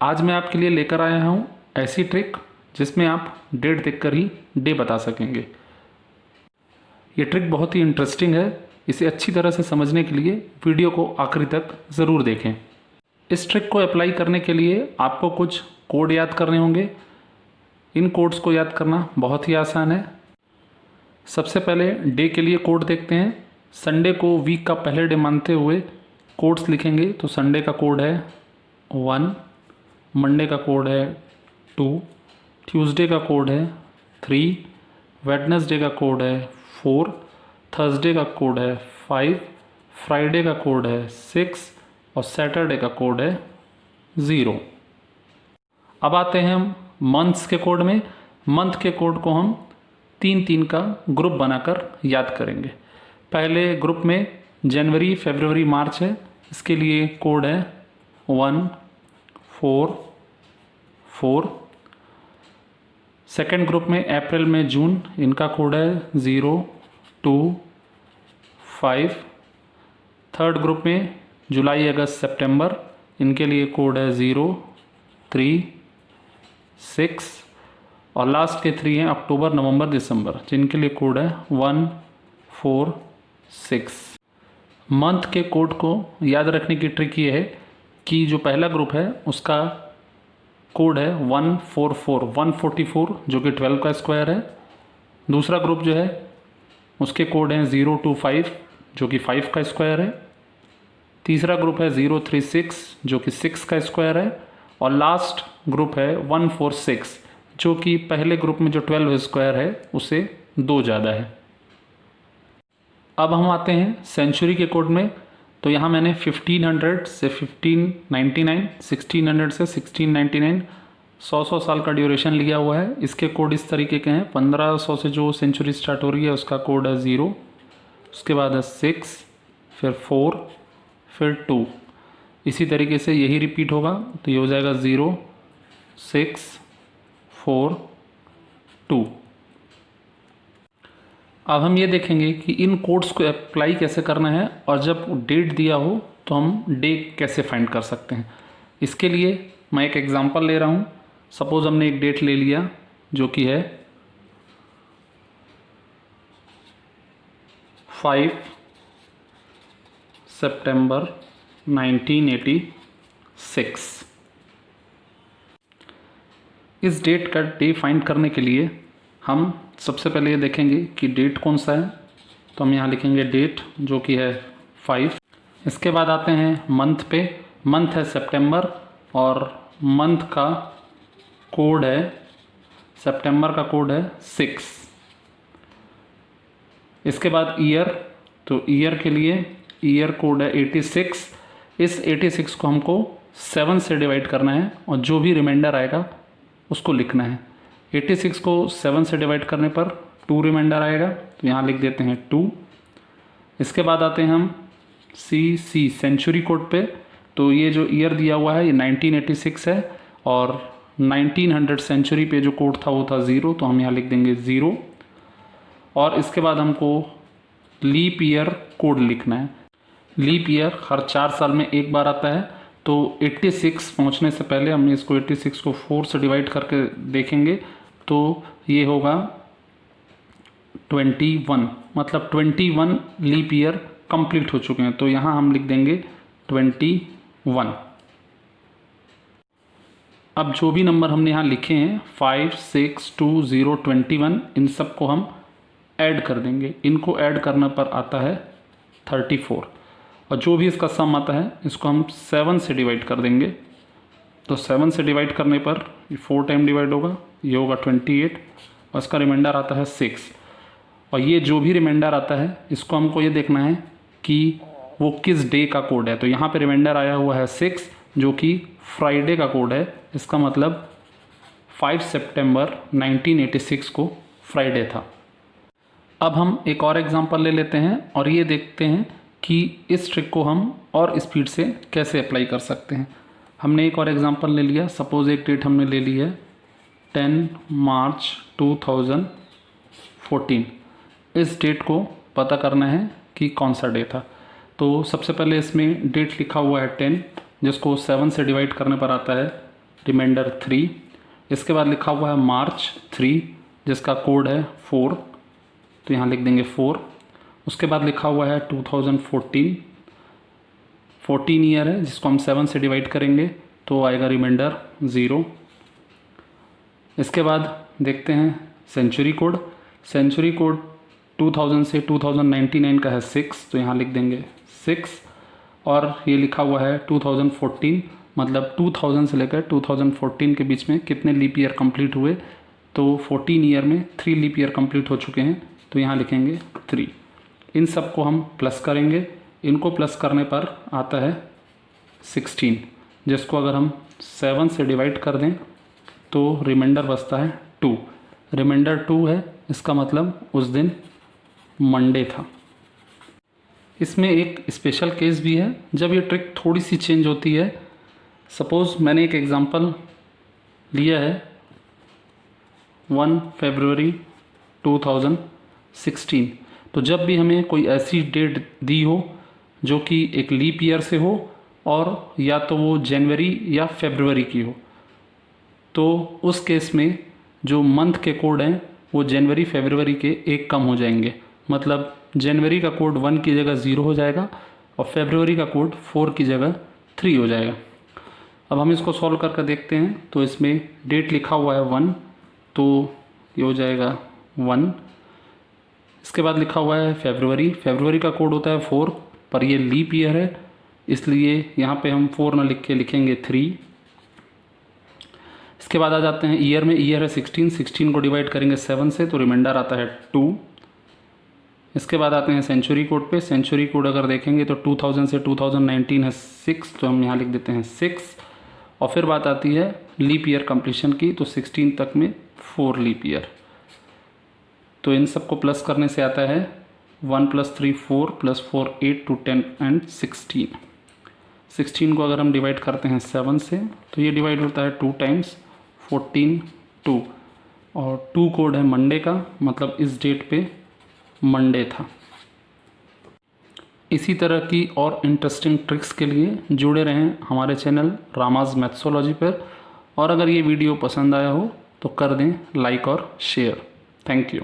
आज मैं आपके लिए लेकर आया हूँ ऐसी ट्रिक जिसमें आप डेट देखकर ही डे बता सकेंगे। ये ट्रिक बहुत ही इंटरेस्टिंग है। इसे अच्छी तरह से समझने के लिए वीडियो को आखिरी तक ज़रूर देखें। इस ट्रिक को अप्लाई करने के लिए आपको कुछ कोड याद करने होंगे। इन कोड्स को याद करना बहुत ही आसान है। सबसे पहले डे के लिए कोड देखते हैं। संडे को वीक का पहले डे मानते हुए कोड्स लिखेंगे तो संडे का कोड है 1, मंडे का कोड है 2, ट्यूसडे का कोड है 3, वेडनेसडे का कोड है 4, थर्सडे का कोड है 5, फ्राइडे का कोड है 6 और सैटरडे का कोड है 0। अब आते हैं हम मंथ्स के कोड में। मंथ के कोड को हम 3-3 का ग्रुप बनाकर याद करेंगे। पहले ग्रुप में जनवरी, फरवरी, मार्च है। इसके लिए कोड है 1, 4, 4। सेकेंड ग्रुप में अप्रैल में जून, इनका कोड है 0, 2, 5। थर्ड ग्रुप में जुलाई, अगस्त, सितंबर, इनके लिए कोड है 0, 3, 6। और लास्ट के 3 हैं अक्टूबर, नवंबर, दिसंबर, जिनके लिए कोड है 1, 4, 6। मंथ के कोड को याद रखने की ट्रिक ये है कि जो पहला ग्रुप है उसका कोड है 144, 144 जो कि 12 का स्क्वायर है। दूसरा ग्रुप जो है उसके कोड हैं 025 जो कि 5 का स्क्वायर है। तीसरा ग्रुप है 036 जो कि 6 का स्क्वायर है। और लास्ट ग्रुप है 146 जो कि पहले ग्रुप में जो 12 स्क्वायर है उससे 2 ज़्यादा है। अब हम आते हैं सेंचुरी के कोड में। तो यहाँ मैंने 1500 से 1599, 1600 से 1699, 100 साल का ड्यूरेशन लिया हुआ है। इसके कोड इस तरीके के हैं। 1500 से जो सेंचुरी स्टार्ट हो रही है उसका कोड है 0, उसके बाद है 6, फिर 4, फिर 2। इसी तरीके से यही रिपीट होगा तो ये हो जाएगा 0, 6, 4, 2। अब हम ये देखेंगे कि इन कोड्स को अप्लाई कैसे करना है और जब डेट दिया हो तो हम डे कैसे फाइंड कर सकते हैं। इसके लिए मैं एक एग्जांपल ले रहा हूँ। सपोज़ हमने एक डेट ले लिया जो कि है 5 सितंबर 1986। इस डेट का डे फाइंड करने के लिए हम सबसे पहले ये देखेंगे कि डेट कौन सा है। तो हम यहाँ लिखेंगे डेट जो कि है 5। इसके बाद आते हैं मंथ पे। मंथ है सितंबर और मंथ का कोड है, सितंबर का कोड है 6। इसके बाद ईयर, तो ईयर के लिए ईयर कोड है 86। इस 86 को हमको 7 से डिवाइड करना है और जो भी रिमाइंडर आएगा उसको लिखना है। 86 को 7 से डिवाइड करने पर 2 रिमाइंडर आएगा तो यहाँ लिख देते हैं 2। इसके बाद आते हैं हम सी सेंचुरी कोड पे। तो ये जो ईयर दिया हुआ है ये 1986 है और 1900 सेंचुरी पे जो कोड था वो था 0, तो हम यहाँ लिख देंगे 0। और इसके बाद हमको लीप ईयर कोड लिखना है। लीप ईयर हर 4 साल में एक बार आता है। तो 86 पहुँचने से पहले हम इसको 86 को 4 से डिवाइड करके देखेंगे तो ये होगा 21, मतलब 21 लीप ईयर कंप्लीट हो चुके हैं। तो यहाँ हम लिख देंगे 21। अब जो भी नंबर हमने यहाँ लिखे हैं 5, 6, 2, 0, 21, इन सब को हम ऐड कर देंगे। इनको ऐड करने पर आता है 34 और जो भी इसका सम आता है इसको हम 7 से डिवाइड कर देंगे। तो 7 से डिवाइड करने पर 4 टाइम डिवाइड होगा, ये होगा 28 और इसका रिमाइंडर आता है 6। और ये जो भी रिमाइंडर आता है इसको हमको ये देखना है कि वो किस डे का कोड है। तो यहाँ पे रिमाइंडर आया हुआ है 6 जो कि फ्राइडे का कोड है। इसका मतलब 5 सितंबर 1986 को फ्राइडे था। अब हम एक और एग्जांपल ले लेते हैं और ये देखते हैं कि इस ट्रिक को हम और स्पीड से कैसे अप्लाई कर सकते हैं। हमने एक और एग्जांपल ले लिया। सपोज़ एक डेट हमने ले ली है 10 मार्च 2014। इस डेट को पता करना है कि कौन सा डे था। तो सबसे पहले इसमें डेट लिखा हुआ है 10, जिसको 7 से डिवाइड करने पर आता है रिमाइंडर 3। इसके बाद लिखा हुआ है मार्च 3 जिसका कोड है 4, तो यहाँ लिख देंगे 4। उसके बाद लिखा हुआ है 2014, 14 ईयर है जिसको हम 7 से डिवाइड करेंगे तो आएगा रिमाइंडर 0। इसके बाद देखते हैं सेंचुरी कोड। सेंचुरी कोड 2000 से 2099 का है 6, तो यहाँ लिख देंगे 6। और ये लिखा हुआ है 2014, मतलब 2000 से लेकर 2014 के बीच में कितने लीप ईयर कंप्लीट हुए, तो 14 ईयर में 3 लीप ईयर कंप्लीट हो चुके हैं, तो यहाँ लिखेंगे 3। इन सब को हम प्लस करेंगे। इनको प्लस करने पर आता है 16, जिसको अगर हम 7 से डिवाइड कर दें तो रिमाइंडर बचता है 2। रिमाइंडर 2 है, इसका मतलब उस दिन मंडे था। इसमें एक स्पेशल केस भी है जब ये ट्रिक थोड़ी सी चेंज होती है। सपोज़ मैंने एक एग्ज़ाम्पल लिया है 1 फरवरी 2016, तो जब भी हमें कोई ऐसी डेट दी हो जो कि एक लीप ईयर से हो और या तो वो जनवरी या फरवरी की हो, तो उस केस में जो मंथ के कोड हैं वो जनवरी फरवरी के एक कम हो जाएंगे। मतलब जनवरी का कोड 1 की जगह 0 हो जाएगा और फरवरी का कोड 4 की जगह 3 हो जाएगा। अब हम इसको सॉल्व करके देखते हैं। तो इसमें डेट लिखा हुआ है 1, तो ये हो जाएगा 1। इसके बाद लिखा हुआ है फरवरी। फरवरी का कोड होता है 4, पर ये लीप ईयर है इसलिए यहाँ पे हम 4 ना लिख के लिखेंगे 3। इसके बाद आ जाते हैं ईयर में। ईयर है 16, 16 को डिवाइड करेंगे 7 से तो रिमाइंडर आता है 2। इसके बाद आते हैं सेंचुरी कोड पे। सेंचुरी कोड अगर देखेंगे तो 2000 से 2019 है 6, तो हम यहाँ लिख देते हैं 6। और फिर बात आती है लीप ईयर कंप्लीशन की, तो 16 तक में 4 लीप ईयर। तो इन सब को प्लस करने से आता है 1 + 3 4 + 4 8 to 10 and 16। 16 को अगर हम डिवाइड करते हैं 7 से तो ये डिवाइड होता है 2 टाइम्स 14 2, और 2 कोड है मंडे का, मतलब इस डेट पे मंडे था। इसी तरह की और इंटरेस्टिंग ट्रिक्स के लिए जुड़े रहें हमारे चैनल रामाज मैथ्सोलॉजी पर। और अगर ये वीडियो पसंद आया हो तो कर दें लाइक और शेयर। Thank you.